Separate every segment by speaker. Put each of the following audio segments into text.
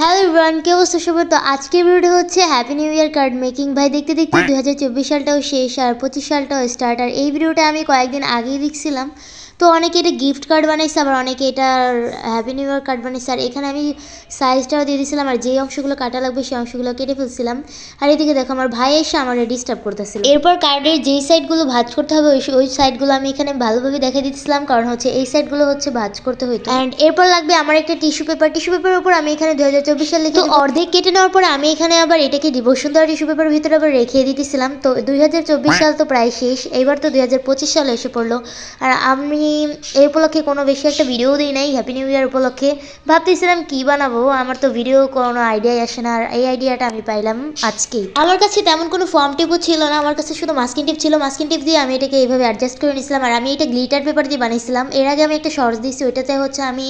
Speaker 1: Hello everyone, কি অবস্থা সবার? তো আজকের ভিডিওটা হচ্ছে happy new year card making. ভাই দেখতে দেখতে 2024 সালটাও শেষ আর 25 সালটাও স্টার্ট। আর এই ভিডিওটা আমি কয়েকদিন আগেই দেখছিলাম। তো অনেকে এটা গিফট কার্ড বানাইছে, আবার অনেকে এটার হ্যাপি নিউ ইয়ার কার্ড বানাইছে। আর এখানে আমি সাইজটাও দিয়ে দিয়েছিলাম, আর যেই অংশগুলো কাটা লাগবে সেই অংশগুলো কেটে ফেলছিলাম। আর এদিকে দেখো আমার ভাই এসে আমার ডিস্টার্ব করতেছিল। এরপর কার্ডের যেই সাইডগুলো ভাঁজ করতে হবে ওই সাইডগুলো আমি এখানে ভালোভাবে দেখে দিচ্ছিলাম, কারণ হচ্ছে এই সাইডগুলো হচ্ছে ভাঁজ করতে হইতো। অ্যান্ড এরপর লাগবে আমার একটা টিস্যু পেপারের উপর আমি এখানে 2024 সালে তো অর্ধেক কেটে নেওয়ার পর আমি এখানে আবার এটাকে ডিভোশনদার টিস্যু পেপারের ভিতরে আবার রেখে দিতেছিলাম। তো 2024 সাল তো প্রায় শেষ, এবার তো 2025 সালে এসে পড়লো। আর আমি এই উপলক্ষে কোনো বেশি একটা ভিডিও দিই নাই। হ্যাপি নিউ ইয়ার উপলক্ষে ভাবতেছিলাম কি বানাবো, আমার তো ভিডিও কোনো আইডিয়াই আসে না। আর এই আইডিয়াটা আমি পাইলাম আজকেই। আমার কাছে তেমন কোনো ফর্ম টিপও ছিল না, আমার কাছে শুধু মাস্কিং টিপ ছিল। মাস্কিং টিপ দিয়ে আমি এটাকে এইভাবে অ্যাডজাস্ট করে নিয়েছিলাম। আর আমি এটা গ্লিটার পেপার দিয়ে বানিয়েছিলাম। এর আগে আমি একটা শর্টস দিয়েছি, ওইটাতে হচ্ছে আমি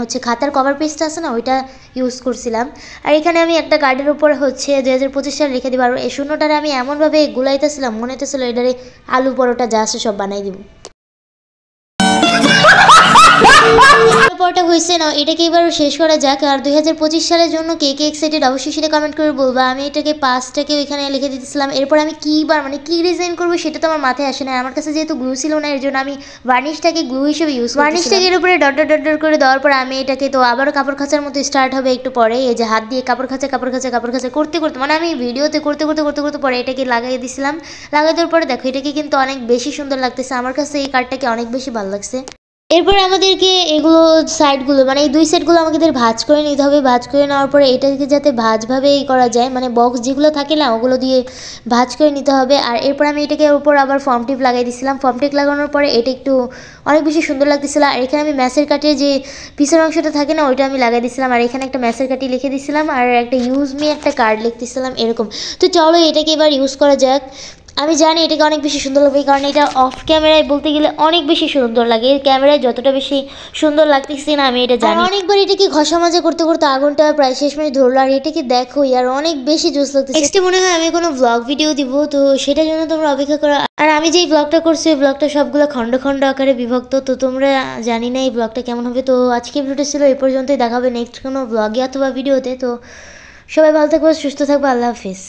Speaker 1: হচ্ছে খাতার কভার পেজটা আছে না, ওইটা ইউজ করছিলাম। আর এখানে আমি একটা কার্ডের উপর হচ্ছে 2025 সাল রেখে দিব। আর এই শূন্যটারে আমি এমনভাবে গুলাইতেছিলাম, মনে হতেছিল এটারে আলু পরোটা যা আছে সব বানাই দিব। পরটা হয়েছে না, এটাকে এবার শেষ করা যাক। আর 2025 সালের জন্য কে কে এক্সাইটেড অবশ্যই সেটা কমেন্ট করে বলবো। আমি এটাকে পাঁচটাকে এখানে লিখে দিতেছিলাম। এরপর আমি কি ডিজাইন করবো সেটা তো আমার মাথায় আসে না। আমার কাছে যেহেতু গ্লু ছিল না, এর জন্য আমি ভার্নিশটাকে গ্লু হিসেবে ইউজ করি। ভার্নিশটাকে এর উপরে ডট ডট করে দেওয়ার পর আমি এটাকে তো আবারও কাপড় খাঁচার মতো স্টার্ট হবে একটু পরে। এই যে হাত দিয়ে কাপড় খাঁচা করতে মানে আমি ভিডিওতে করতে পরে এটাকে লাগাই দিয়েছিলাম। লাগাই দেওয়ার পরে দেখো এটাকে কিন্তু অনেক বেশি সুন্দর লাগতেছে। আমার কাছে এই কার্ডটাকে অনেক বেশি ভালো লাগছে। এরপরে আমাদেরকে এগুলো সাইডগুলো মানে এই দুই সাইডগুলো আমাদের ভাঁজ করে নিতে হবে। ভাঁজ করে নেওয়ার পরে এটাকে যাতে ভাঁজভাবেই করা যায়, মানে বক্স যেগুলো থাকে না ওগুলো দিয়ে ভাঁজ করে নিতে হবে। আর এরপর আমি এটাকে উপর আবার ফর্ম টিপ লাগাই দিয়েছিলাম। ফর্ম টিপ লাগানোর পরে এটা একটু অনেক বেশি সুন্দর লাগতেছিল। আর এখানে আমি ম্যাসের কাটে যে পিছের অংশটা থাকে না ওইটা আমি লাগাই দিয়েছিলাম। আর এখানে একটা ম্যাসের কাটি লিখে দিয়েছিলাম, আর একটা ইউজ মি একটা কার্ড লিখতেছিলাম এরকম। তো চলো এটাকে এবার ইউজ করা যাক। আমি জানি এটাকে অনেক বেশি সুন্দর লাগবে, কারণ এটা অফ ক্যামেরায় বলতে গেলে অনেক বেশি সুন্দর লাগে। ক্যামেরায় যতটা বেশি সুন্দর লাগতেছে না আমি এটা জানি। অনেকবার এটাকে ঘষা মাজা করতে আগুনটা প্রায় শেষ মিনিট ধরলো। আর এটাকে দেখো আর অনেক বেশি জোস লাগতেছে। নেক্সটে মনে হয় আমি কোনো ব্লগ ভিডিও দিব, তো সেটার জন্য তোমরা অপেক্ষা করো। আর আমি যেই ব্লগটা করছি ওই ব্লগটা সবগুলো খণ্ড খণ্ড আকারে বিভক্ত, তো তোমরা জানি না এই ব্লগটা কেমন হবে। তো আজকে ভিডিওটা ছিল এই পর্যন্তই, দেখাবে নেক্সট কোনো ব্লগে অথবা ভিডিওতে। তো সবাই ভালো থাকবে, সুস্থ থাকবে, আল্লাহ হাফিজ।